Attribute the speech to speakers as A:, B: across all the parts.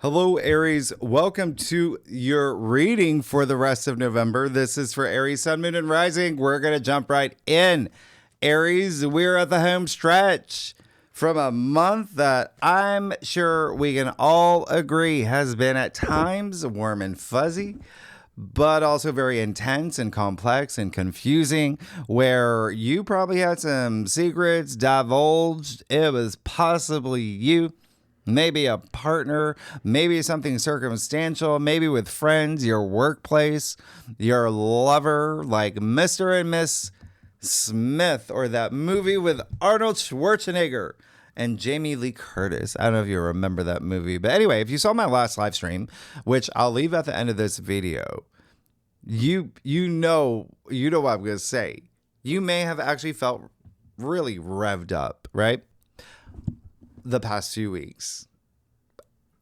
A: Hello, Aries. Welcome to your reading for the rest of November. This is for Aries, Sun, Moon, and Rising. We're going to jump right in. Aries, we're at the home stretch from a month that I'm sure we can all agree has been at times warm and fuzzy, but also very intense and complex and confusing, where you probably had some secrets divulged. It was possibly you. Maybe a partner, maybe something circumstantial, maybe with friends, your workplace, your lover, like Mr. and Miss Smith, or that movie with Arnold Schwarzenegger and Jamie Lee Curtis. I don't know if you remember that movie. But anyway, if you saw my last live stream, which I'll leave at the end of this video, you know what I'm going to say. You may have actually felt really revved up, right? The past few weeks,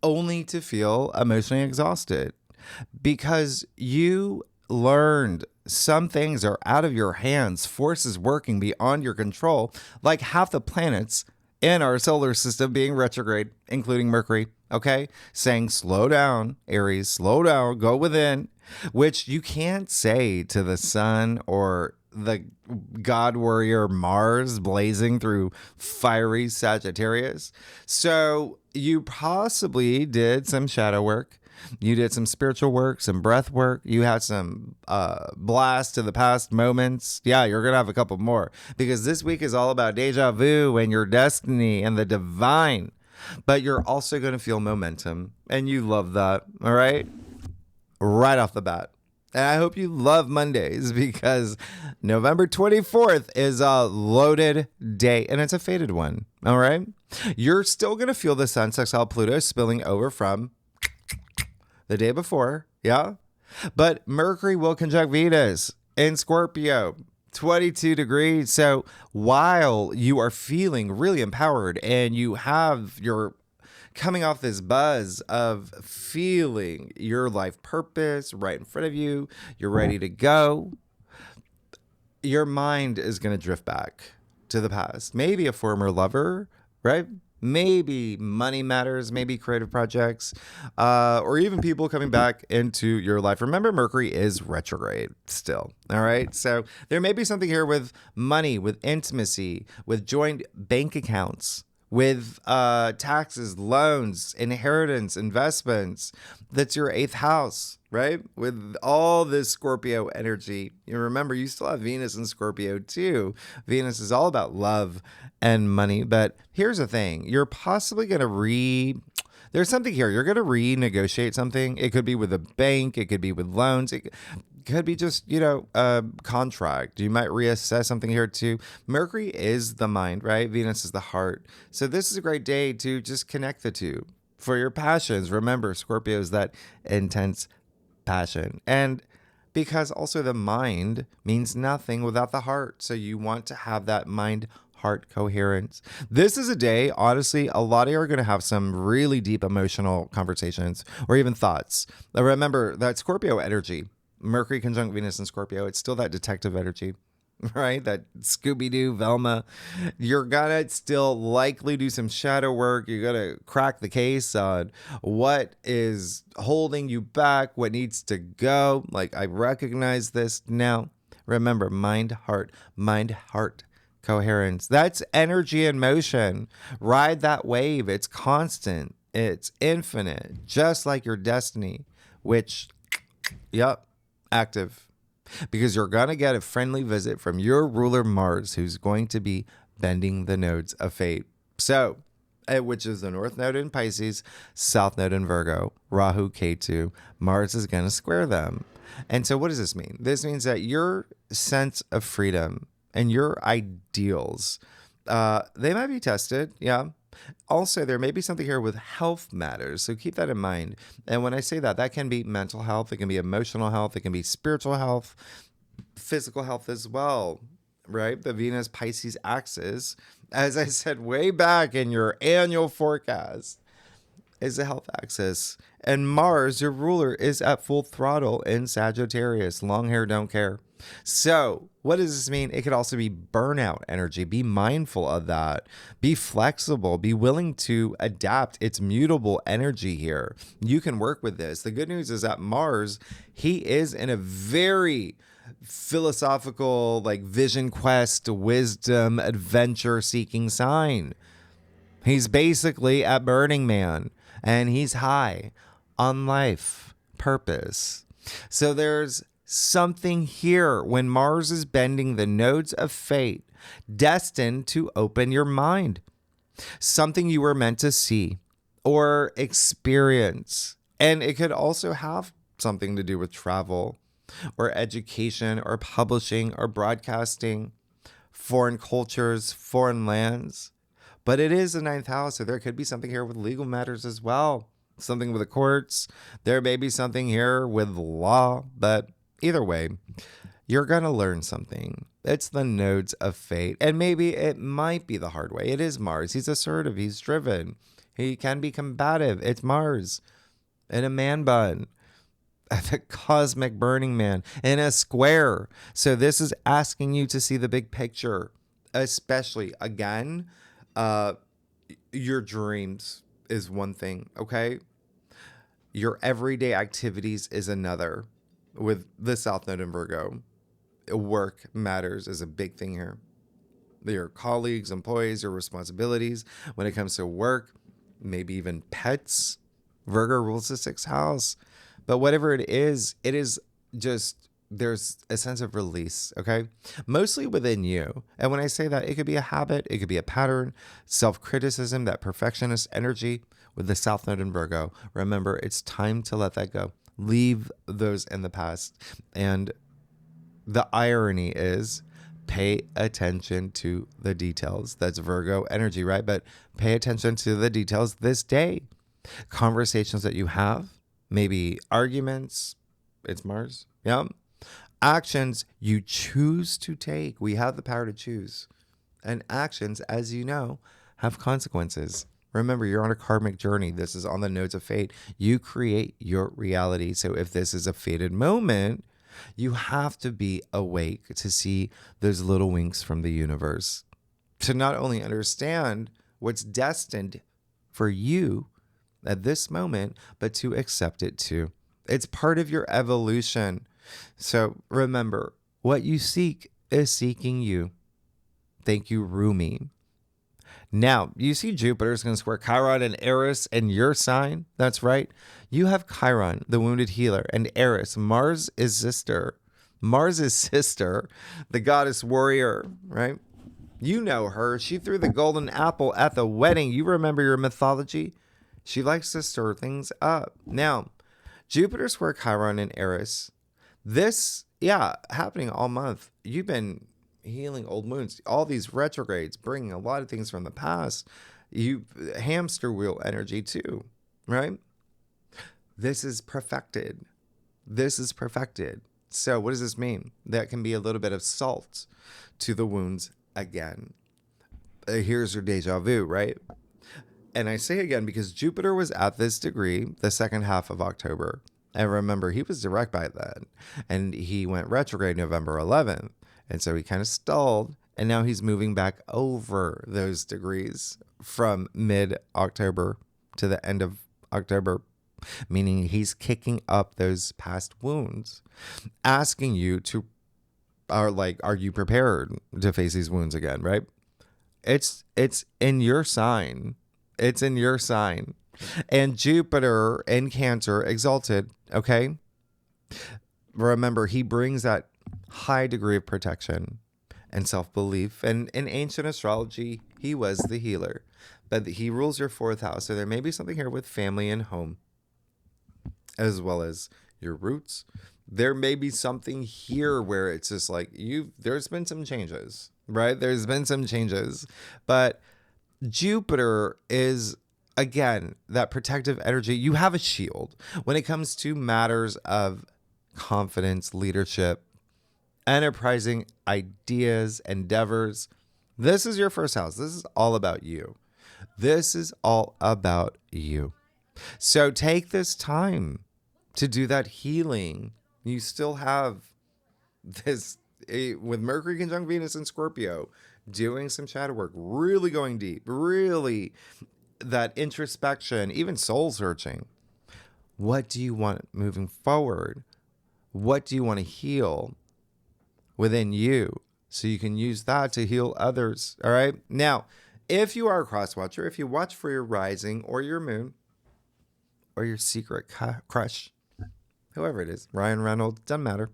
A: only to feel emotionally exhausted because you learned some things are out of your hands, forces working beyond your control, like half the planets in our solar system being retrograde, including Mercury, okay? Saying, slow down, Aries, slow down, go within, which you can't say to the sun or the god warrior Mars blazing through fiery Sagittarius. So you possibly did some shadow work. You did some spiritual work, some breath work. You had some blast to the past moments. Yeah, you're going to have a couple more because this week is all about deja vu and your destiny and the divine. But you're also going to feel momentum, and you love that, all right? Right off the bat. And I hope you love Mondays because November 24th is a loaded day and it's a fated one. All right. You're still going to feel the Sun sextile Pluto spilling over from the day before. Yeah. But Mercury will conjunct Venus in Scorpio, 22 degrees. So while you are feeling really empowered and you have your coming off this buzz of feeling your life purpose right in front of you, you're ready to go, your mind is going to drift back to the past. Maybe a former lover, right? Maybe money matters, maybe creative projects, or even people coming back into your life. Remember, Mercury is retrograde still, all right? So there may be something here with money, with intimacy, with joint bank accounts, with taxes, loans, inheritance, investments. That's your 8th house, right? With all this Scorpio energy. You remember, you still have Venus in Scorpio too. Venus is all about love and money. But here's the thing. You're possibly going to there's something here. You're going to renegotiate something. It could be with a bank. It could be with loans. It could be just, a contract. You might reassess something here too. Mercury is the mind, right? Venus is the heart. So this is a great day to just connect the two for your passions. Remember, Scorpio is that intense passion. And because also the mind means nothing without the heart. So you want to have that mind heart coherence. This is a day, honestly, a lot of you are going to have some really deep emotional conversations or even thoughts. Remember that Scorpio energy, Mercury conjunct Venus in Scorpio, it's still that detective energy, right? That Scooby-Doo, Velma. You're going to still likely do some shadow work. You're going to crack the case on what is holding you back, what needs to go. Like, I recognize this now. Remember, mind, heart coherence. That's energy in motion. Ride that wave. It's constant. It's infinite. Just like your destiny, which, yep, active. Because you're going to get a friendly visit from your ruler Mars, who's going to be bending the nodes of fate. So, which is the North Node in Pisces, South Node in Virgo, Rahu, Ketu. Mars is going to square them. And so what does this mean? This means that your sense of freedom and your ideals, they might be tested, yeah. Also, there may be something here with health matters, so keep that in mind. And when I say that, that can be mental health, it can be emotional health, it can be spiritual health, physical health as well, right? The Venus-Pisces axis, as I said way back in your annual forecast,
B: is the health axis. And Mars, your ruler, is at full throttle in Sagittarius. Long hair, don't care. So what does this mean? It could also be burnout energy. Be mindful of that. Be flexible. Be willing to adapt. It's mutable energy here. You can work with this. The good news is that Mars, he is in a very philosophical, like vision quest, wisdom, adventure seeking sign. He's basically at Burning Man, and he's high on life, purpose. So there's something here when Mars is bending the nodes of fate, destined to open your mind. Something you were meant to see or experience. And it could also have something to do with travel or education or publishing or broadcasting, foreign cultures, foreign lands. But it is the ninth house, so there could be something here with legal matters as well. Something with the courts. There may be something here with law. But either way, you're going to learn something. It's the nodes of fate. And maybe it might be the hard way. It is Mars. He's assertive. He's driven. He can be combative. It's Mars in a man bun. The cosmic Burning Man in a square. So this is asking you to see the big picture, especially again. Your dreams is one thing, okay? Your everyday activities is another. With the South Node in Virgo, work matters is a big thing here. Your colleagues, employees, your responsibilities when it comes to work, maybe even pets. Virgo rules the sixth house. But whatever it is just, there's a sense of release, okay? Mostly within you. And when I say that, it could be a habit, it could be a pattern, self-criticism, that perfectionist energy with the South Node in Virgo. Remember, it's time to let that go. Leave those in the past. And the irony is, pay attention to the details. That's Virgo energy, right? But pay attention to the details this day. Conversations that you have, maybe arguments, it's Mars, yeah. Actions you choose to take. We have the power to choose. And actions, as you know, have consequences. Remember, you're on a karmic journey. This is on the nodes of fate. You create your reality. So if this is a fated moment, you have to be awake to see those little winks from the universe. To not only understand what's destined for you at this moment, but to accept it too. It's part of your evolution. So remember, what you seek is seeking you. Thank you, Rumi. Now, you see Jupiter's going to square Chiron and Aries in your sign. That's right. You have Chiron, the wounded healer, and Aries, Mars is sister. Mars is sister, the goddess warrior, right? You know her. She threw the golden apple at the wedding. You remember your mythology? She likes to stir things up. Now, Jupiter square Chiron and Aries. This, happening all month. You've been healing old wounds. All these retrogrades bringing a lot of things from the past. You hamster wheel energy too, right? This is perfected. This is perfected. So what does this mean? That can be a little bit of salt to the wounds again. Here's your deja vu, right? And I say again because Jupiter was at this degree the second half of October. And remember, he was direct by then. And he went retrograde November 11th. And so he kind of stalled. And now he's moving back over those degrees from mid-October to the end of October. Meaning he's kicking up those past wounds. Asking you to, are you prepared to face these wounds again, right? It's in your sign. It's in your sign. And Jupiter in Cancer exalted, okay? Remember, he brings that high degree of protection and self-belief. And in ancient astrology, he was the healer. But he rules your fourth house. So there may be something here with family and home, as well as your roots. There may be something here where it's just like there's been some changes, right? There's been some changes. But Jupiter is, again, that protective energy. You have a shield when it comes to matters of confidence, leadership, enterprising ideas, endeavors. This is your first house. This is all about you. This is all about you. So take this time to do that healing. You still have this with Mercury conjunct Venus in Scorpio, doing some shadow work, really going deep, really that introspection, even soul searching. What do you want moving forward? What do you want to heal within you so you can use that to heal others? All right. Now, if you are a cross watcher, if you watch for your rising or your moon or your secret crush, whoever it is, Ryan Reynolds, doesn't matter.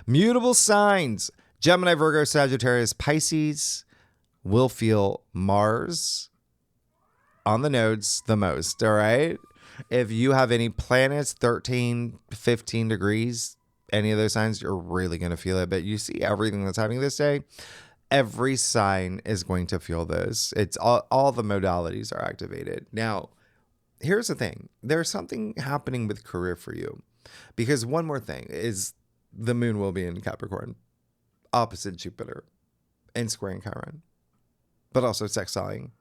B: Mutable signs, Gemini, Virgo, Sagittarius, Pisces will feel Mars on the nodes the most, all right? If you have any planets, 13, 15 degrees, any of those signs, you're really going to feel it. But you see everything that's happening this day, every sign is going to feel this. It's all the modalities are activated. Now, here's the thing. There's something happening with career for you. Because one more thing is the moon will be in Capricorn, opposite Jupiter, and squaring Chiron, but also sextiling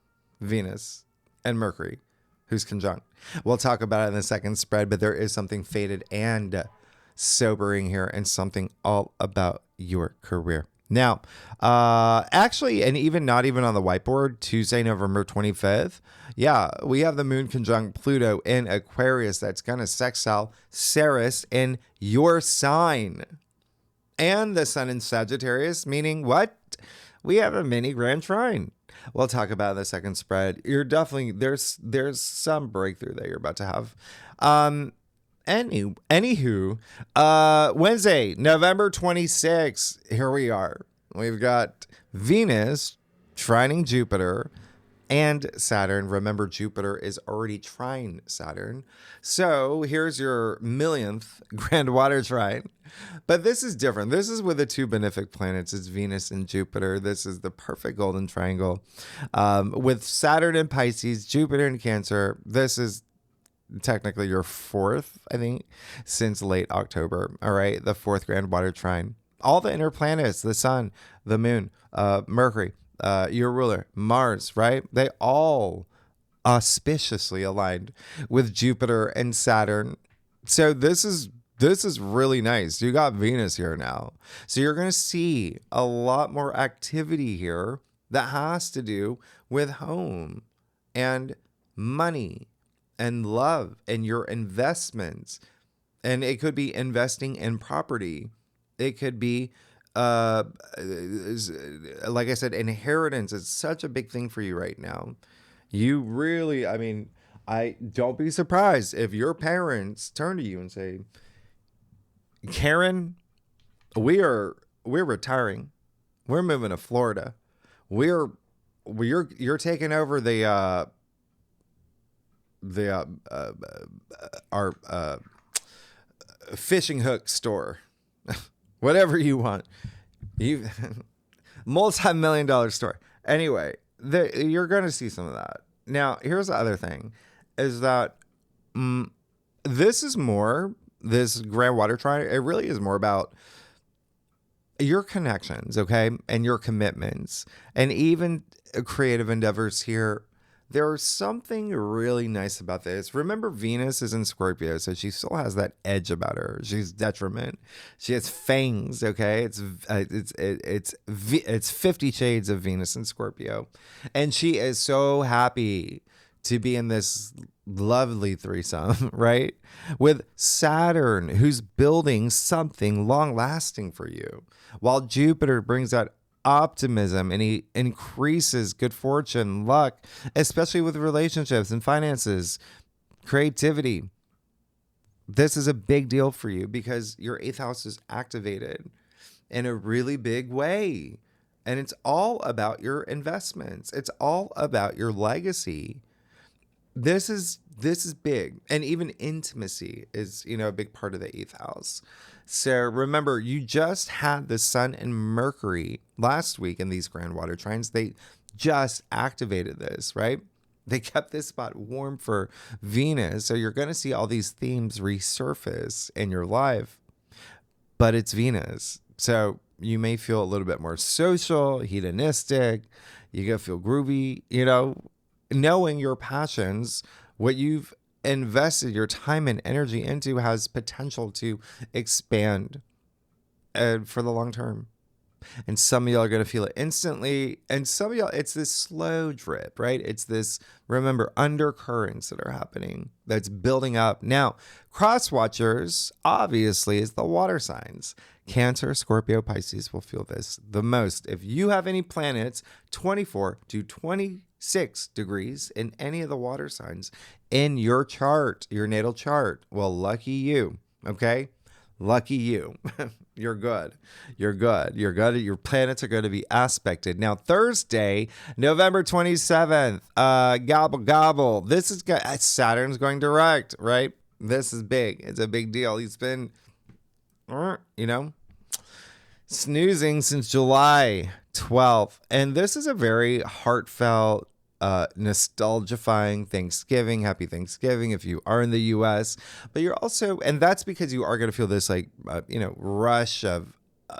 B: Venus and Mercury, who's conjunct. We'll talk about it in the second spread, but there is something fated and sobering here and something all about your career. Now, actually, and even not even on the whiteboard, Tuesday, November 25th, yeah, we have the moon conjunct Pluto in Aquarius that's going to sextile Ceres in your sign. And the sun in Sagittarius, meaning what? We have a mini grand trine. We'll talk about the second spread. You're definitely, there's some breakthrough that you're about to have. Anywho, Wednesday, November 26th, here we are. We've got Venus trining Jupiter and Saturn. Remember, Jupiter is already trine Saturn. So here's your millionth grand water trine. But this is different. This is with the two benefic planets. It's Venus and Jupiter. This is the perfect golden triangle. With Saturn in Pisces, Jupiter in Cancer, this is technically your fourth, I think, since late October. All right. The fourth grand water trine. All the inner planets, the sun, the moon, Mercury, your ruler, Mars, right? They all auspiciously aligned with Jupiter and Saturn. So this is really nice. You got Venus here now. So you're going to see a lot more activity here that has to do with home and money and love and your investments. And it could be investing in property. It could be, like I said, inheritance is such a big thing for you right now. You really, I don't be surprised if your parents turn to you and say, Karen, we're retiring. We're moving to Florida. You're taking over our fishing hook store. Whatever you want. You multi-million-dollar store. Anyway, you're going to see some of that. Now, here's the other thing is that this grand water trine, it really is more about your connections, okay, and your commitments, and even creative endeavors here. There's something really nice about this. Remember, Venus is in Scorpio, so she still has that edge about her. She's detriment. She has fangs. Okay, it's 50 shades of Venus in Scorpio, and she is so happy to be in this lovely threesome, right? With Saturn, who's building something long lasting for you, while Jupiter brings out optimism and he increases good fortune, luck, especially with relationships and finances, creativity. This is a big deal for you because your 8th house is activated in a really big way. And it's all about your investments. It's all about your legacy. This is big. And even intimacy is, a big part of the 8th house. So remember, you just had the sun and Mercury last week in these grand water trines. They just activated this, right? They kept this spot warm for Venus. So you're going to see all these themes resurface in your life, but it's Venus. So you may feel a little bit more social, hedonistic. You're going to feel groovy, knowing your passions, what you've invested your time and energy into has potential to expand for the long term. And some of y'all are going to feel it instantly. And some of y'all, it's this slow drip, right? It's this, remember, undercurrents that are happening that's building up. Now, cross watchers, obviously, is the water signs. Cancer, Scorpio, Pisces will feel this the most. If you have any planets 24 to 26 degrees in any of the water signs in your chart, your natal chart, well, lucky you, okay? Lucky you. You're good. You're good. You're good. Your planets are going to be aspected. Now, Thursday, November 27th, gobble, gobble. This is Saturn's going direct, right? This is big. It's a big deal. He's been, snoozing since July 12th. And this is a very heartfelt, nostalgifying Thanksgiving. Happy Thanksgiving if you are in the U.S. But you're also, and that's because you are going to feel this rush of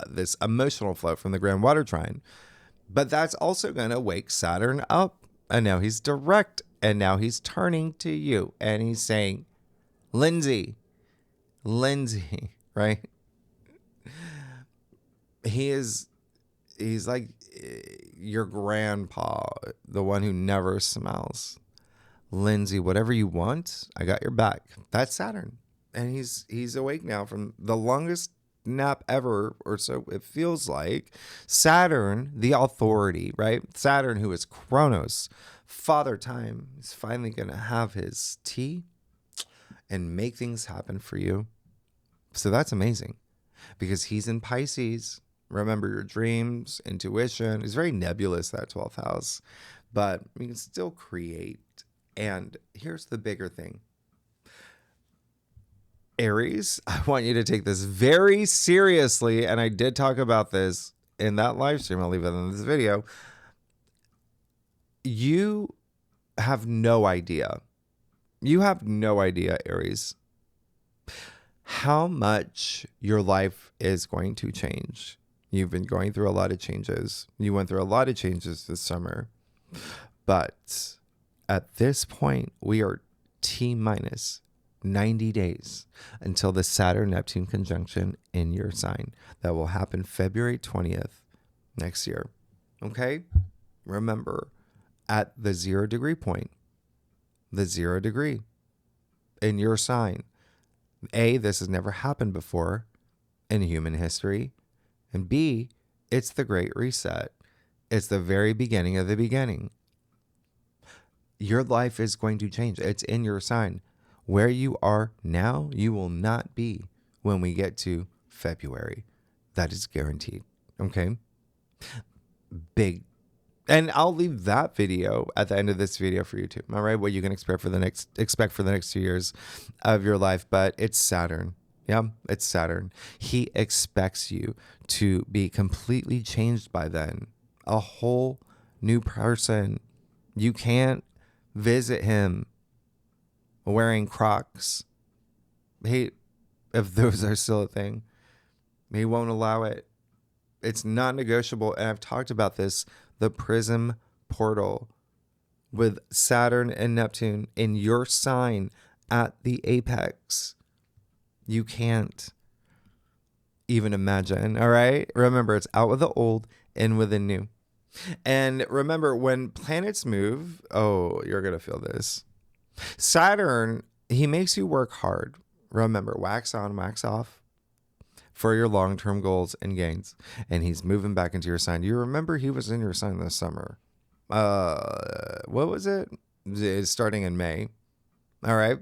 B: this emotional flow from the grand water trine. But that's also going to wake Saturn up. And now he's direct. And now he's turning to you. And he's saying, Lindsay, right? He's like your grandpa, the one who never smiles. Lindsay, whatever you want, I got your back. That's Saturn. And he's awake now from the longest nap ever, or so it feels like. Saturn, the authority, right? Saturn, who is Chronos, father time, is finally going to have his tea and make things happen for you. So that's amazing because he's in Pisces. Remember your dreams, intuition. It's very nebulous, that 12th house, but you can still create. And here's the bigger thing. Aries, I want you to take this very seriously. And I did talk about this in that live stream. I'll leave it in this video. You have no idea. You have no idea, Aries, how much your life is going to change. You've been going through a lot of changes. You went through a lot of changes this summer. But at this point, we are T-minus 90 days until the Saturn-Neptune conjunction in your sign. That will happen February 20th next year. Okay? Remember, at the 0 degree point, the 0 degree in your sign. This has never happened before in human history. And B, it's the Great Reset. It's the very beginning of the beginning. Your life is going to change. It's in your sign. Where you are now, you will not be when we get to February. That is guaranteed. Okay? Big. And I'll leave that video at the end of this video for you too. All right? What you can expect for the next 2 years of your life. But it's Saturn. Yeah, it's Saturn. He expects you to be completely changed by then. A whole new person. You can't visit him wearing Crocs. If those are still a thing, he won't allow it. It's not negotiable. And I've talked about this, the prism portal with Saturn and Neptune in your sign at the apex. You can't even imagine, all right? Remember, it's out with the old, in with the new. And remember, when planets move, you're going to feel this. Saturn, he makes you work hard. Remember, wax on, wax off for your long-term goals and gains. And he's moving back into your sign. You remember he was in your sign this summer. What was it? It's starting in May. All right.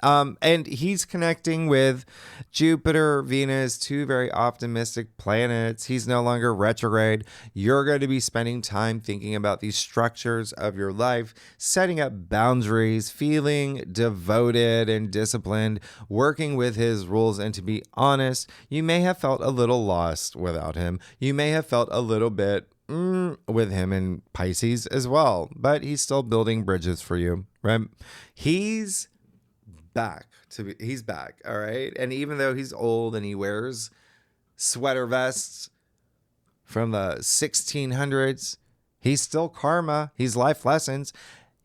B: And he's connecting with Jupiter, Venus, two very optimistic planets. He's no longer retrograde. You're going to be spending time thinking about these structures of your life, setting up boundaries, feeling devoted and disciplined, working with his rules. And to be honest, you may have felt a little lost without him. You may have felt a little bit with him in Pisces as well, but he's still building bridges for you, right? He's back. All right. And even though he's old and he wears sweater vests from the 1600s, he's still karma. He's life lessons.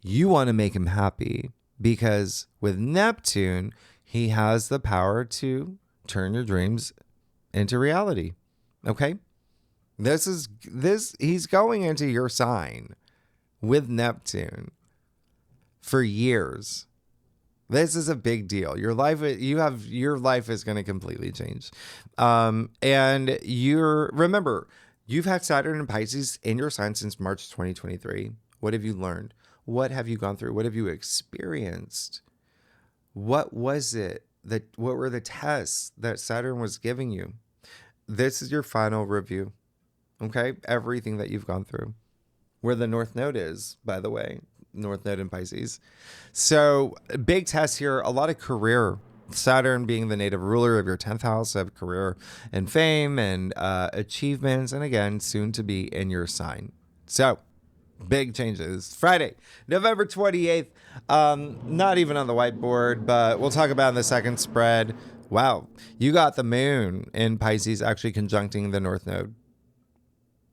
B: You want to make him happy. because with Neptune, he has the power to turn your dreams into reality. Okay? He's going into your sign with Neptune for years. This is a big deal. Your life is going to completely change. And remember, you've had Saturn and Pisces in your sign since March 2023. What have you learned? What have you gone through? What have you experienced? What was it what were the tests that Saturn was giving you? This is your final review. Okay? Everything that you've gone through. Where the North Node is, by the way. North Node in Pisces. So big test here, a lot of career. Saturn being the native ruler of your 10th house of career and fame and achievements. And again, soon to be in your sign. So big changes. Friday, November 28th. Not even on the whiteboard, but we'll talk about in the second spread. Wow. You got the moon in Pisces actually conjuncting the North Node.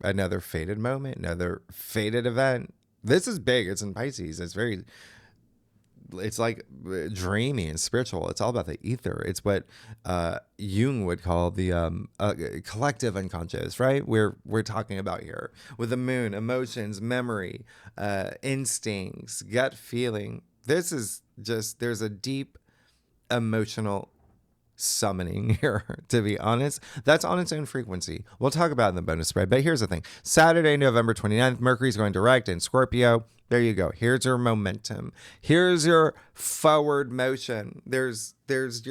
B: Another fated moment, another fated event. This is big. It's in Pisces. It's like dreamy and spiritual. It's all about the ether. It's what Jung would call the collective unconscious, right? We're talking about here with the moon, emotions, memory, instincts, gut feeling. This is there's a deep emotional summoning here, to be honest. That's on its own frequency. We'll talk about it in the bonus spread. But here's the thing. Saturday, November 29th, Mercury's going direct in Scorpio. There you go. Here's your momentum. Here's your forward motion. You're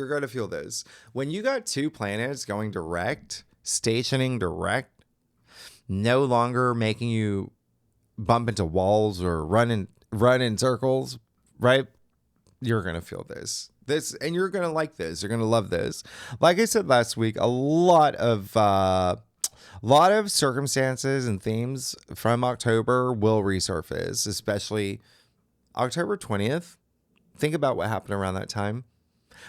B: going to feel this. When you got two planets going direct, stationing direct, no longer making you bump into walls or run in circles, right? You're going to feel this, and you're going to like this. You're going to love this. Like I said last week, a lot of circumstances and themes from October will resurface, especially October 20th. Think about what happened around that time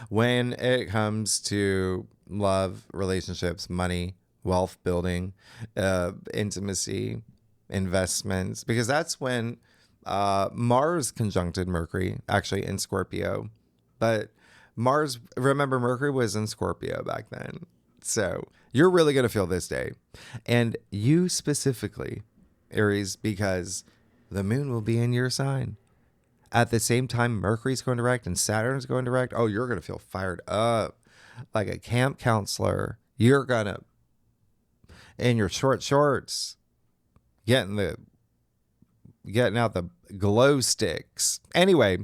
B: when it comes to love, relationships, money, wealth building, intimacy, investments, because that's when Mars conjuncted Mercury, actually in Scorpio. But remember, Mercury was in Scorpio back then. So you're really going to feel this day. And you specifically, Aries, because the moon will be in your sign. At the same time, Mercury's going direct and Saturn's going direct. Oh, you're going to feel fired up like a camp counselor. You're going to, in your short shorts, getting out the glow sticks. Anyway,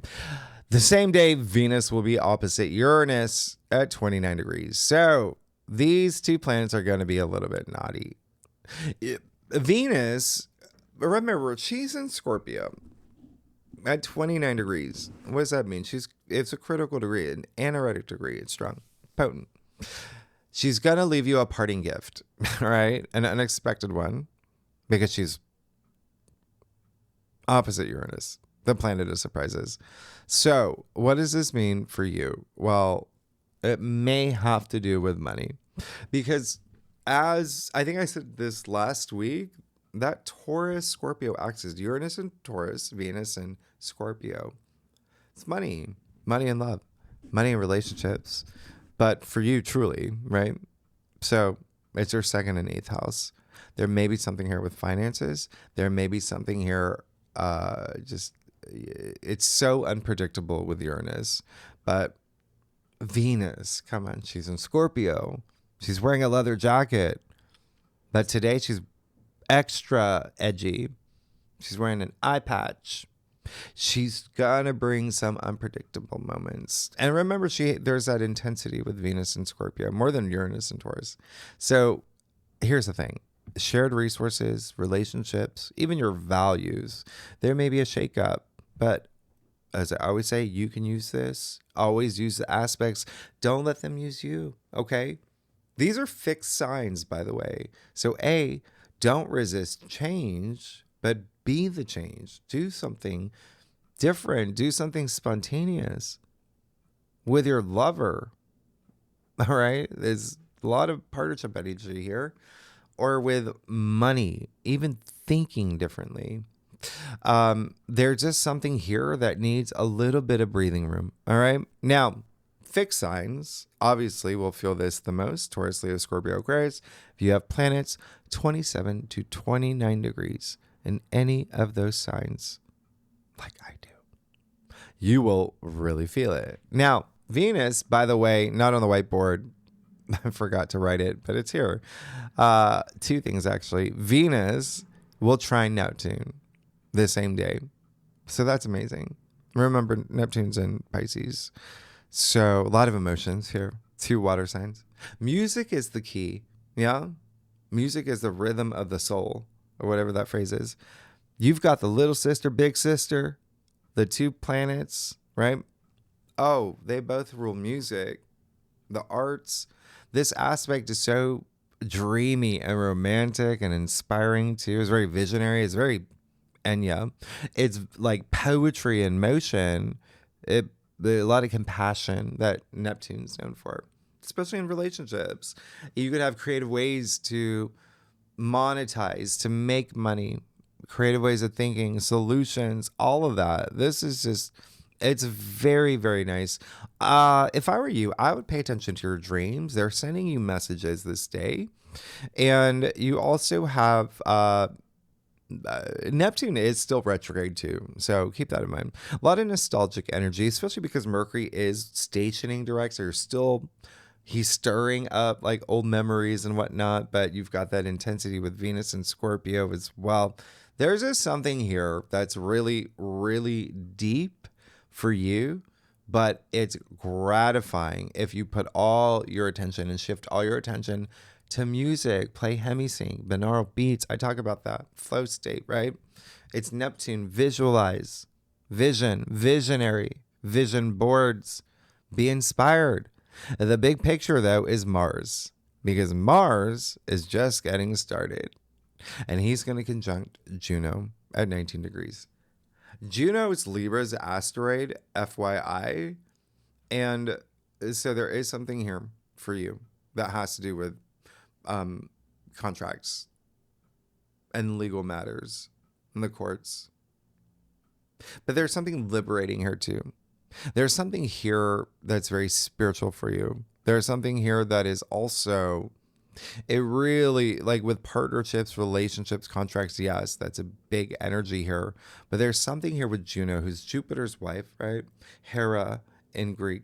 B: the same day, Venus will be opposite Uranus at 29 degrees. So these two planets are going to be a little bit naughty. Venus, remember, she's in Scorpio at 29 degrees. What does that mean? It's a critical degree, an anaretic degree. It's strong, potent. She's going to leave you a parting gift, right? An unexpected one, because she's opposite Uranus, the planet of surprises. So what does this mean for you? Well, it may have to do with money, because as I think I said this last week, that Taurus Scorpio axis, Uranus and Taurus, Venus and Scorpio, it's money and love, money and relationships. But for you, truly, right? So it's your second and eighth house. There may be something here with finances. There may be something here. It's so unpredictable with Uranus, but Venus, come on, she's in Scorpio. She's wearing a leather jacket, but today she's extra edgy. She's wearing an eye patch. She's gonna bring some unpredictable moments. And remember, there's that intensity with Venus and Scorpio, more than Uranus and Taurus. So here's the thing. Shared resources, relationships, even your values, there may be a shakeup, but as I always say, you can use this. Always use the aspects. Don't let them use you, okay? These are fixed signs, by the way. So A, don't resist change, but be the change. Do something different. Do something spontaneous with your lover, all right? There's a lot of partnership energy here. Or with money, even thinking differently. There's just something here that needs a little bit of breathing room. All right. Now, fixed signs obviously will feel this the most: Taurus, Leo, Scorpio, Aquarius. If you have planets 27 to 29 degrees in any of those signs, like I do, you will really feel it. Now, Venus, by the way, not on the whiteboard. I forgot to write it, but it's here. Two things, actually. Venus will trine Neptune the same day. So that's amazing. Remember, Neptune's in Pisces. So a lot of emotions here. 2 water signs. Music is the key. Yeah? Music is the rhythm of the soul, or whatever that phrase is. You've got the little sister, big sister, the 2 planets, right? Oh, they both rule music, the arts. This aspect is so dreamy and romantic and inspiring too. It's very visionary. It's very Enya. It's like poetry in motion. A lot of compassion that Neptune's known for, especially in relationships. You could have creative ways to monetize, to make money, creative ways of thinking, solutions, all of that. This is just, it's very, very nice. If I were you, I would pay attention to your dreams. They're sending you messages this day. And you also have Neptune is still retrograde too. So keep that in mind. A lot of nostalgic energy, especially because Mercury is stationing direct. So he's stirring up like old memories and whatnot. But you've got that intensity with Venus and Scorpio as well. There's just something here that's really, really deep for you, but it's gratifying if you put all your attention and shift all your attention to music. Play hemisync, binaural beats. I talk about that flow state, right? It's Neptune. Visualize, vision, visionary, vision boards. Be inspired. The big picture, though, is Mars, because Mars is just getting started, and he's going to conjunct Juno at 19 degrees. Juno is Libra's asteroid, FYI. And so there is something here for you that has to do with contracts and legal matters in the courts. But there's something liberating here too. There's something here that's very spiritual for you. There's something here that is also, it really, like with partnerships, relationships, contracts, yes, that's a big energy here. But there's something here with Juno, who's Jupiter's wife, right? Hera in Greek.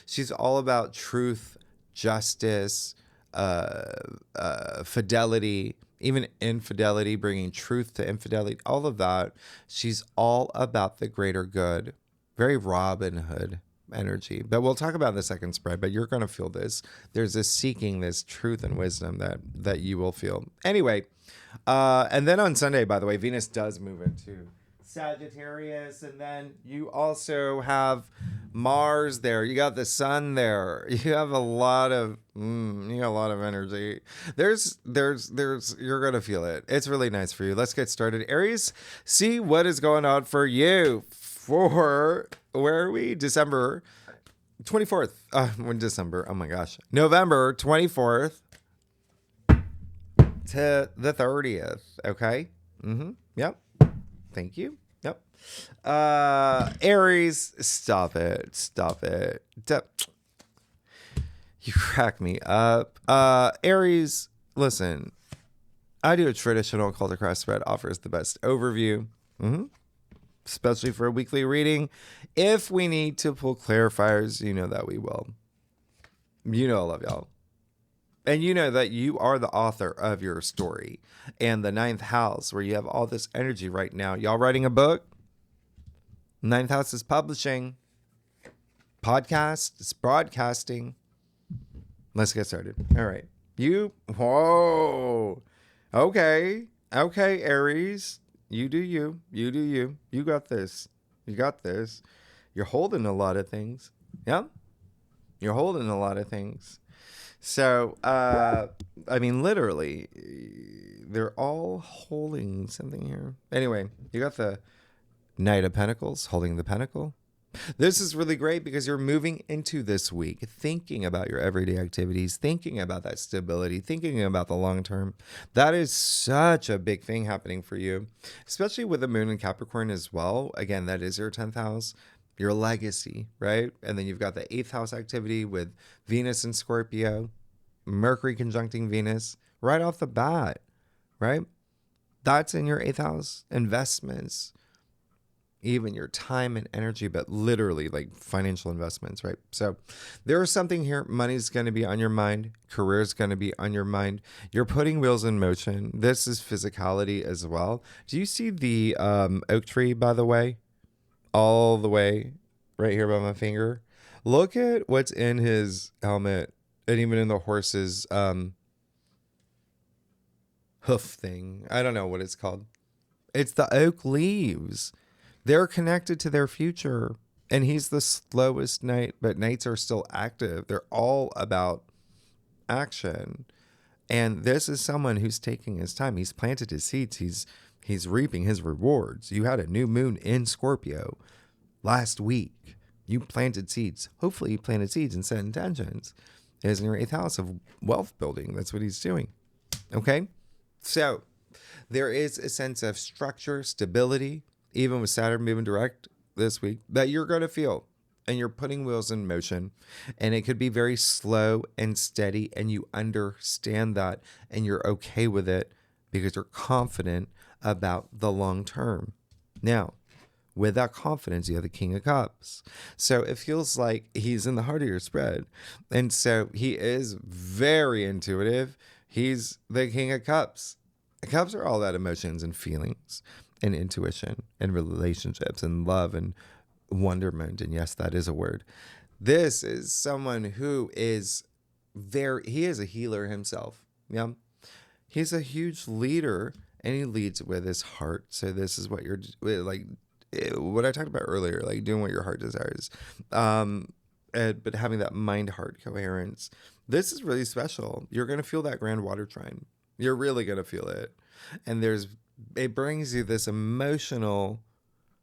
B: She's all about truth, justice, fidelity, even infidelity, bringing truth to infidelity, all of that. She's all about the greater good. Very Robin Hood energy. But we'll talk about the second spread, but you're going to feel this. There's this seeking, this truth and wisdom that you will feel. Anyway, and then on Sunday, by the way, Venus does move into Sagittarius, and then you also have Mars there. You got the sun there. You have a lot of energy. There's you're gonna feel it. It's really nice for you. Let's get started. Aries, see what is going on for you for, where are we? December 24th. When December? Oh my gosh. November 24th to the 30th. Okay. Yep. Thank you. Yep. Aries, stop it. You crack me up. Aries, listen, I do a traditional cult across spread, offers the best overview, especially for a weekly reading. If we need to pull clarifiers, you know that we will. You know I love y'all. And you know that you are the author of your story. And the 9th house, where you have all this energy right now. Y'all writing a book? 9th house is publishing. Podcast, it's broadcasting. Let's get started. All right. Whoa. Okay, Aries. You do you. You got this. You're holding a lot of things. Yeah? You're holding a lot of things. So, I mean, literally, they're all holding something here. Anyway, you got the Knight of Pentacles holding the pentacle. This is really great because you're moving into this week thinking about your everyday activities, thinking about that stability, thinking about the long term. That is such a big thing happening for you, especially with the moon in Capricorn as well. Again, that is your 10th house, your legacy, right? And then you've got the 8th house activity with Venus and Scorpio, Mercury conjuncting Venus right off the bat, right? That's in your 8th house. Investments, even your time and energy, but literally like financial investments, right? So there's something here. Money's going to be on your mind. Career's going to be on your mind. You're putting wheels in motion. This is physicality as well. Do you see the oak tree, by the way? All the way right here by my finger. Look at what's in his helmet and even in the horse's hoof thing. I don't know what it's called. It's the oak leaves. They're connected to their future. And he's the slowest knight, but knights are still active. They're all about action. And this is someone who's taking his time. He's planted his seeds. He's reaping his rewards. You had a new moon in Scorpio last week. You planted seeds. Hopefully you planted seeds and set intentions. It is in your 8th house of wealth building. That's what he's doing. Okay? So there is a sense of structure, stability, even with Saturn moving direct this week, that you're going to feel. And you're putting wheels in motion. And it could be very slow and steady. And you understand that. And you're okay with it because you're confident about the long term. Now, with that confidence, you have the King of Cups. So it feels like he's in the heart of your spread. And so he is very intuitive. He's the King of Cups. Cups are all about emotions and feelings and intuition and relationships and love and wonderment. And yes, that is a word. This is someone who is he is a healer himself. Yeah. He's a huge leader and he leads with his heart. So this is what you're like, what I talked about earlier, like doing what your heart desires. But having that mind-heart coherence. This is really special. You're going to feel that grand water trine. You're really going to feel it. And it brings you this emotional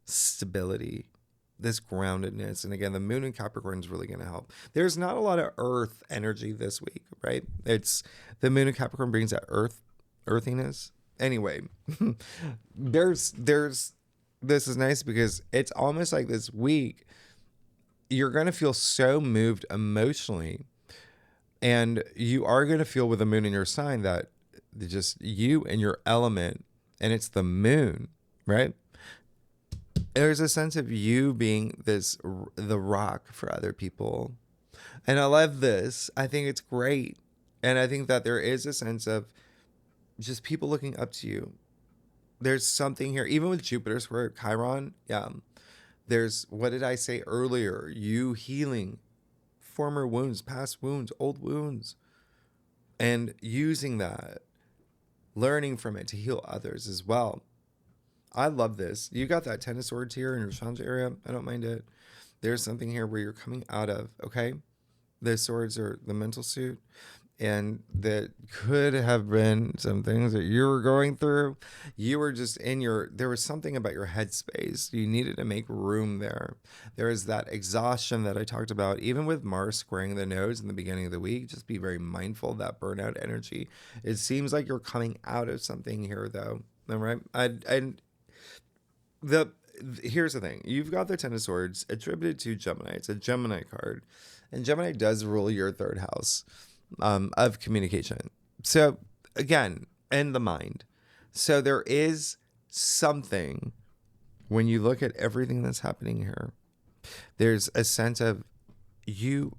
B: stability, this groundedness. And again, the moon in Capricorn is really going to help. There's not a lot of earth energy this week, right? It's the moon in Capricorn brings that earthiness. Anyway, this is nice because it's almost like this week you're going to feel so moved emotionally, and you are going to feel with the moon in your sign that just you and your element, and it's the moon, right? There's a sense of you being the rock for other people. And I love this. I think it's great. And I think that there is a sense of just people looking up to you. There's something here, even with Jupiter square Chiron. Yeah. There's, what did I say earlier? You healing former wounds, past wounds, old wounds, and using that, learning from it to heal others as well. I love this. You got that 10 of swords here in your Chandra area. I don't mind it. There's something here where you're coming out of, okay? The swords are the mental suit. And that could have been some things that you were going through. You were just there was something about your headspace. You needed to make room there. There is that exhaustion that I talked about, even with Mars squaring the nodes in the beginning of the week. Just be very mindful of that burnout energy. It seems like you're coming out of something here, though. All right. Here's the thing. You've got the 10 of swords attributed to Gemini. It's a Gemini card. And Gemini does rule your 3rd house. Of communication. So again, and the mind. So there is something when you look at everything that's happening here, there's a sense of you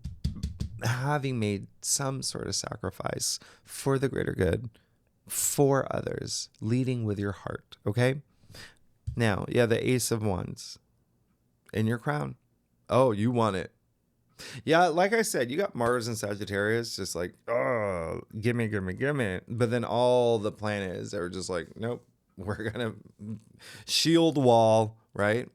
B: having made some sort of sacrifice for the greater good, for others, leading with your heart. Okay. Now, yeah, the Ace of Wands in your crown. Oh, you want it. Yeah, like I said, you got Mars and Sagittarius just like, oh, gimme. But then all the planets are just like, nope, we're going to shield wall, right?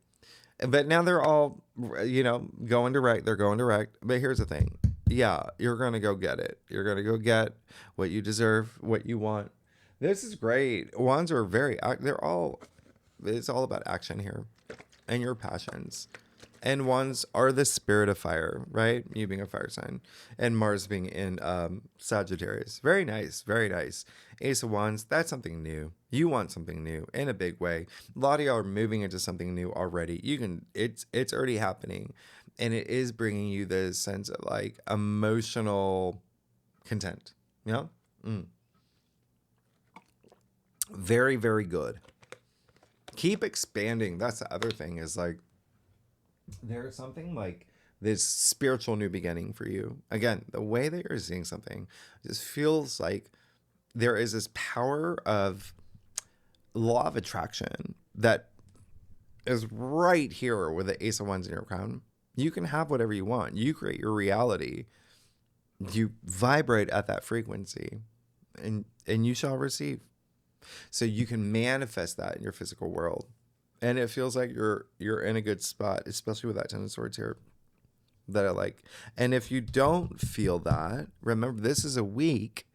B: But now they're all, going direct. They're going direct. But here's the thing. Yeah, you're going to go get it. You're going to go get what you deserve, what you want. This is great. Wands are it's all about action here and your passions. And wands are the spirit of fire, right? You being a fire sign, and Mars being in Sagittarius. Very nice, very nice. Ace of Wands, that's something new. You want something new in a big way. A lot of y'all are moving into something new already. It's already happening, and it is bringing you this sense of like emotional content. Yeah. Very, very good. Keep expanding. That's the other thing is like, there's something like this spiritual new beginning for you. Again, the way that you're seeing something just feels like there is this power of law of attraction that is right here with the Ace of Wands in your crown. You can have whatever you want. You create your reality. You vibrate at that frequency, and you shall receive. So you can manifest that in your physical world. And it feels like you're in a good spot, especially with that Ten of Swords here that I like. And if you don't feel that, remember, this is a week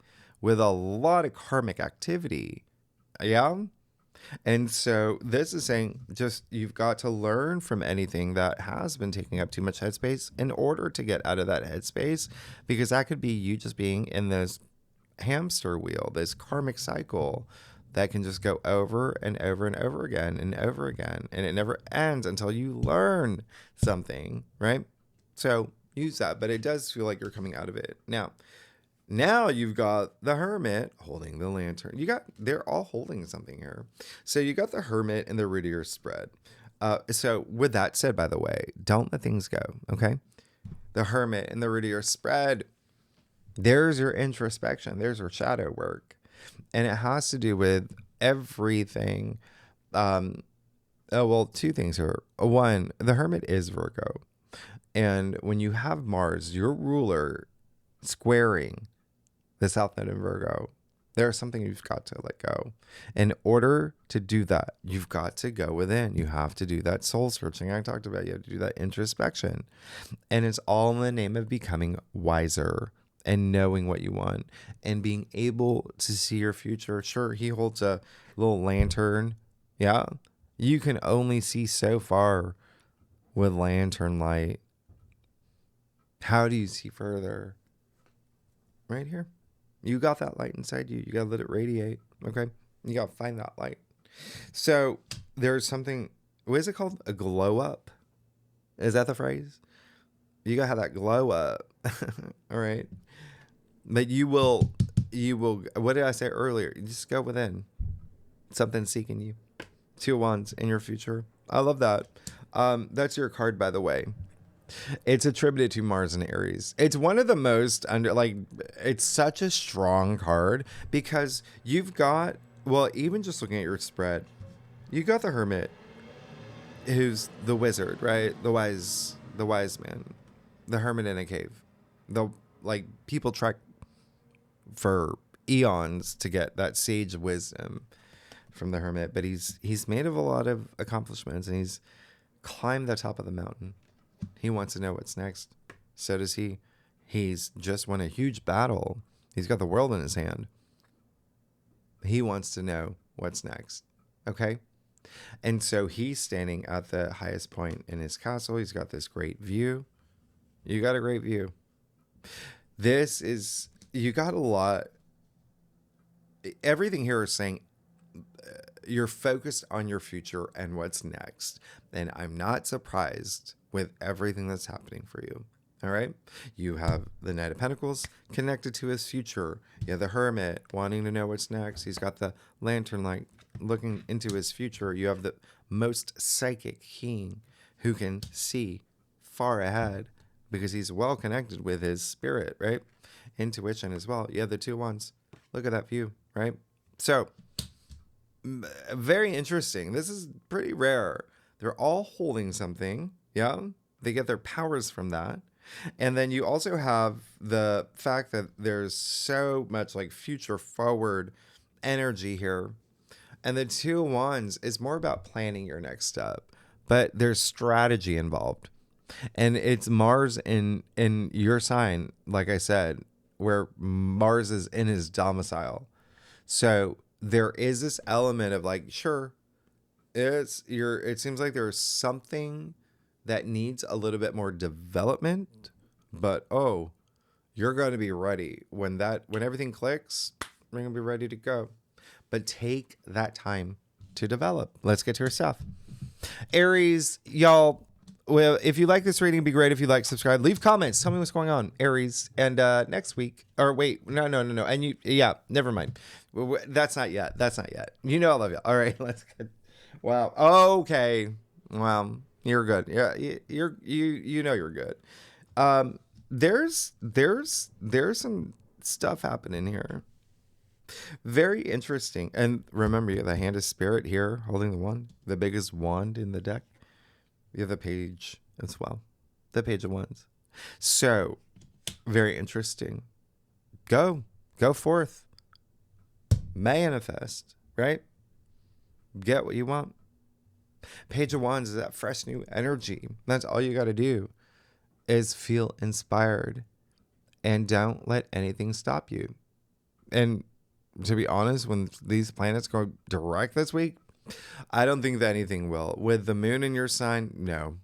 B: with a lot of karmic activity. Yeah? And so this is saying just you've got to learn from anything that has been taking up too much headspace in order to get out of that headspace, because that could be you just being in this hamster wheel, this karmic cycle that can just go over and over and over again and over again. And it never ends until you learn something, right? So use that. But it does feel like you're coming out of it. Now you've got the Hermit holding the Lantern. They're all holding something here. So you got the Hermit and the root of your spread. So with that said, by the way, don't let things go, okay? The Hermit and the root of your spread, there's your introspection. There's your shadow work. And it has to do with everything. Two things here. One, the Hermit is Virgo. And when you have Mars, your ruler, squaring the South Node in Virgo, there's something you've got to let go. In order to do that, you've got to go within. You have to do that soul searching I talked about. You have to do that introspection. And it's all in the name of becoming wiser and knowing what you want and being able to see your future. Sure, he holds a little lantern. Yeah. You can only see so far with lantern light. How do you see further? Right here. You got that light inside you. You got to let it radiate. Okay. You got to find that light. So there's something, what is it called? A glow up? Is that the phrase? You got to have that glow up. All right. But you will, what did I say earlier? You just go within. Something's seeking you. 2 of Wands in your future. I love that. That's your card, by the way. It's attributed to Mars and Aries. It's one of the most it's such a strong card because you've got, even just looking at your spread, you got the Hermit, who's the wizard, right? The wise man, the hermit in a cave. People trek for eons to get that sage wisdom from the Hermit, but he's made of a lot of accomplishments and he's climbed the top of the mountain. He wants to know what's next. So does he. He's just won a huge battle. He's got the world in his hand. He wants to know what's next. Okay? And so he's standing at the highest point in his castle. He's got this great view. You got a great view. You got a lot. Everything here is saying you're focused on your future and what's next. And I'm not surprised with everything that's happening for you. All right. You have the Knight of Pentacles connected to his future. You have the Hermit wanting to know what's next. He's got the lantern light looking into his future. You have the most psychic king who can see far ahead because he's well connected with his spirit, right? Intuition as well. You have the 2 of Wands. Look at that view, right? So very interesting. This is pretty rare. They're all holding something. Yeah. They get their powers from that. And then you also have the fact that there's so much future forward energy here. And the 2 of Wands is more about planning your next step, but there's strategy involved. And it's Mars in your sign, like I said, where Mars is in his domicile. So there is this element of sure, it seems like there's something that needs a little bit more development, but you're going to be ready when everything clicks. We're going to be ready to go. But take that time to develop. Let's get to your stuff. Aries, y'all. Well, if you like this reading, it'd be great if you like, subscribe, leave comments, tell me what's going on, Aries. And next week, or wait, no. And never mind. That's not yet. You know I love you. All right, let's get. Wow. Okay. Wow. You're good. Yeah. You know you're good. There's some stuff happening here. Very interesting. And remember, the hand of spirit here, holding the wand, the biggest wand in the deck. You have the page as well, the page of wands. So, very interesting. Go forth. Manifest, right? Get what you want. Page of wands is that fresh new energy. That's all you got to do is feel inspired and don't let anything stop you. And to be honest, when these planets go direct this week, I don't think that anything will. With the moon in your sign, no.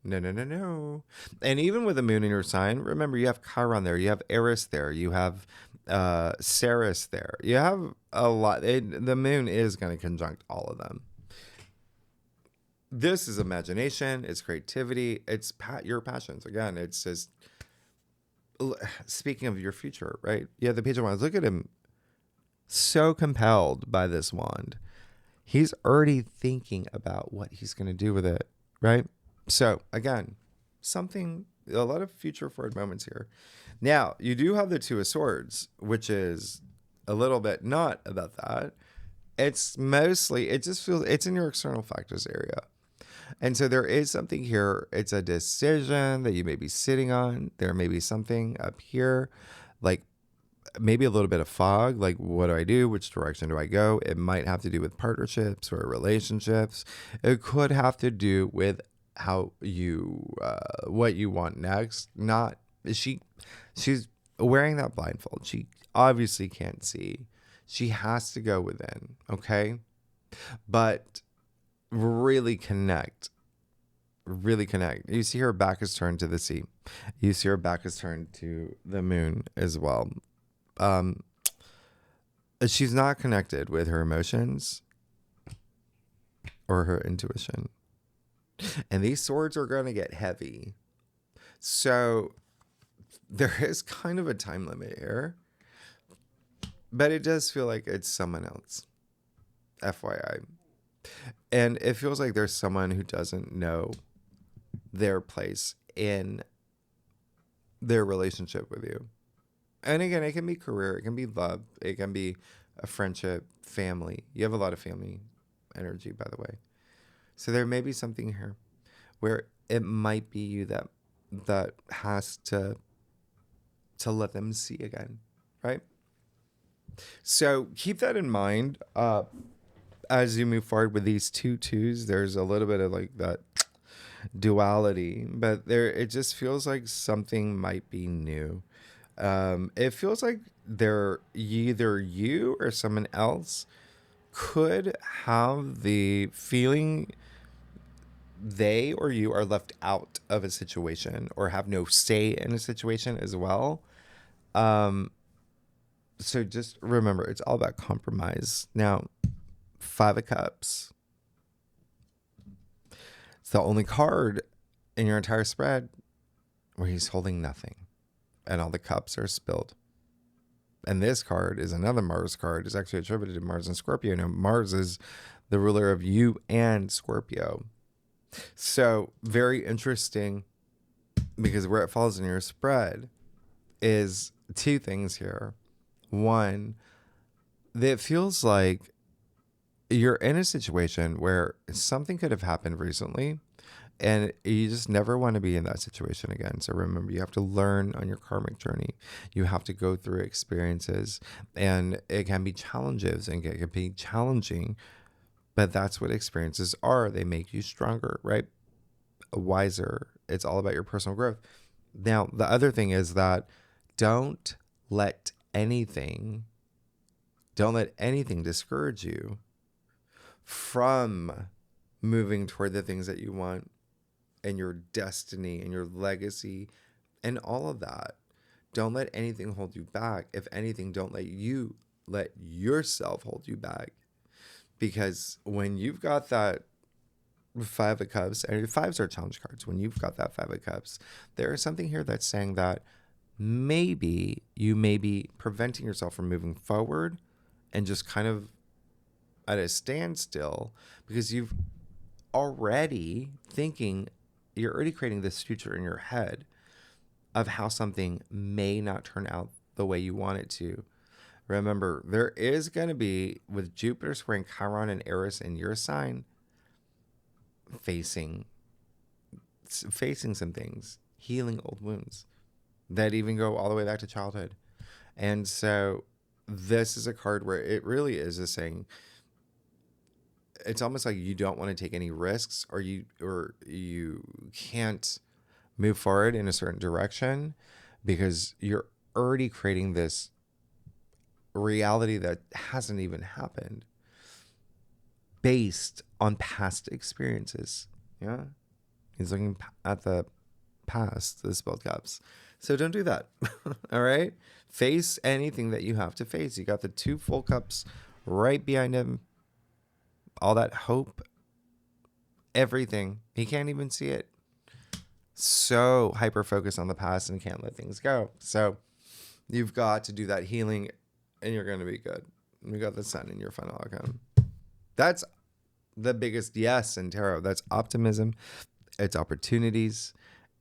B: And even with the moon in your sign, remember, you have Chiron there, you have Aries there, you have Ceres there. You have a lot. The moon is going to conjunct all of them. This is imagination, it's creativity, it's your passions. Again, it's just speaking of your future, right? Yeah, the page of wands. Look at him, so compelled by this wand. He's already thinking about what he's going to do with it, right? So again, a lot of future forward moments here. Now, you do have the Two of Swords, which is a little bit not about that. It's mostly, it just feels, it's in your external factors area. And so there is something here. It's a decision that you may be sitting on. There may be something up here, like maybe a little bit of fog, like what do I do? Which direction do I go? It might have to do with partnerships or relationships. It could have to do with how you, what you want next. She's wearing that blindfold. She obviously can't see. She has to go within, okay? But really connect. You see her back is turned to the sea. You see her back is turned to the moon as well. She's not connected with her emotions or her intuition. And these swords are going to get heavy. So there is kind of a time limit here. But it does feel like it's someone else. FYI. And it feels like there's someone who doesn't know their place in their relationship with you. And again, it can be career, it can be love, it can be a friendship, family. You have a lot of family energy, by the way. So there may be something here where it might be you that has to let them see again, right? So keep that in mind as you move forward with these two twos. There's a little bit of like that duality, but it just feels like something might be new. It feels like either you or someone else could have the feeling they or you are left out of a situation or have no say in a situation as well. So just remember, it's all about compromise. Now, 5 of Cups. It's the only card in your entire spread where he's holding nothing. And all the cups are spilled. And this card is another Mars card. It's actually attributed to Mars and Scorpio. Now, Mars is the ruler of you and Scorpio. So, very interesting, because where it falls in your spread is 2 things here. One, that it feels like you're in a situation where something could have happened recently, and you just never want to be in that situation again. So remember, you have to learn on your karmic journey. You have to go through experiences, and it can be challenges and it can be challenging, but that's what experiences are. They make you stronger, right? Wiser. It's all about your personal growth. Now, the other thing is that don't let anything discourage you from moving toward the things that you want and your destiny and your legacy and all of that. Don't let anything hold you back. If anything, don't let yourself hold you back. Because when you've got that Five of Cups, and fives are challenge cards, when you've got that Five of Cups, there is something here that's saying that maybe you may be preventing yourself from moving forward and just kind of at a standstill because you're already creating this future in your head of how something may not turn out the way you want it to. Remember, there is going to be, with Jupiter squaring Chiron and Aries in your sign, facing some things, healing old wounds that even go all the way back to childhood. And so this is a card where it really is just saying, it's almost like you don't want to take any risks, or you can't move forward in a certain direction because you're already creating this reality that hasn't even happened based on past experiences. Yeah. He's looking at the past, the spell caps. So don't do that. All right. Face anything that you have to face. You got the 2 full cups right behind him. All that hope, everything. He can't even see it. So hyper focused on the past and can't let things go. So you've got to do that healing and you're going to be good. You got the Sun in your final outcome. That's the biggest yes in tarot. That's optimism. It's opportunities.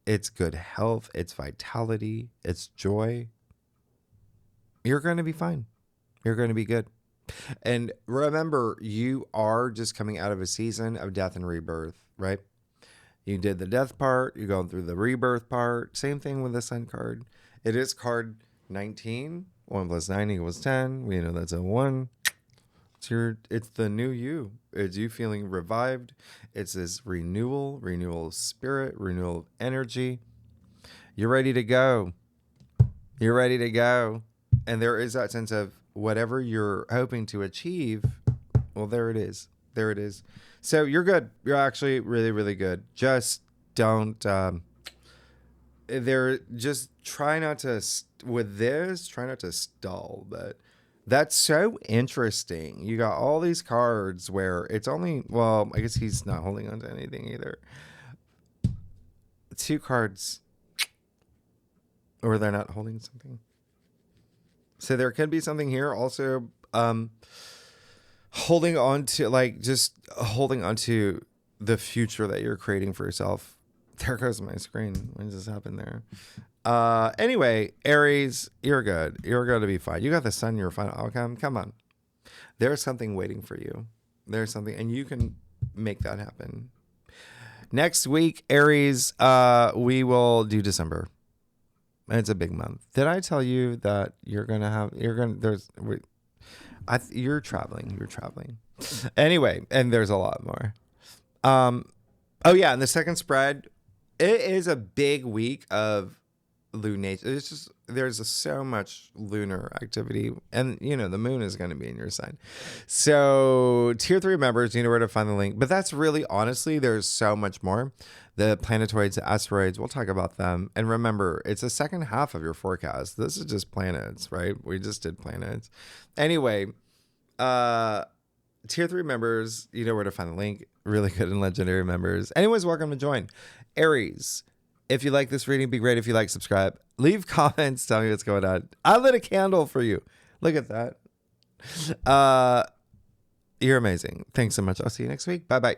B: It's good health. It's vitality. It's joy. You're going to be fine. You're going to be good. And remember, you are just coming out of a season of death and rebirth, right? You did the death part. You're going through the rebirth part. Same thing with the Sun card. It is card 19. 1 plus 9 equals 10. We know that's a 1. It's the new you. It's you feeling revived. It's this renewal of spirit, renewal of energy. You're ready to go. You're ready to go. And there is that sense of whatever you're hoping to achieve. Well, there it is. There it is. So you're good. You're actually really, really good. Just don't, just try not to, try not to stall, but that's so interesting. You got all these cards where it's only, well, I guess he's not holding on to anything either. 2 cards, or they're not holding something. So there could be something here also, holding on to the future that you're creating for yourself. There goes my screen. What just happened there? Anyway, Aries, you're good. You're going to be fine. You got the Sun in your final outcome. Come on. There's something waiting for you. There's something, and you can make that happen. Next week, Aries, we will do December. It's a big month. Did I tell you that you're traveling. Anyway, and there's a lot more. Oh yeah, and the second spread, it is a big week of lunation. There's so much lunar activity, and the moon is going to be in your sign. So tier 3 members, you know where to find the link. But that's really, honestly, there's so much more. The planetoids, the asteroids, we'll talk about them. And remember, it's the second half of your forecast. This is just planets, right? We just did planets. Anyway, tier 3 members, you know where to find the link. Really good and legendary members. Anyone's welcome to join. Aries, if you like this reading, it'd be great if you like, subscribe. Leave comments, tell me what's going on. I lit a candle for you. Look at that. You're amazing. Thanks so much. I'll see you next week. Bye-bye.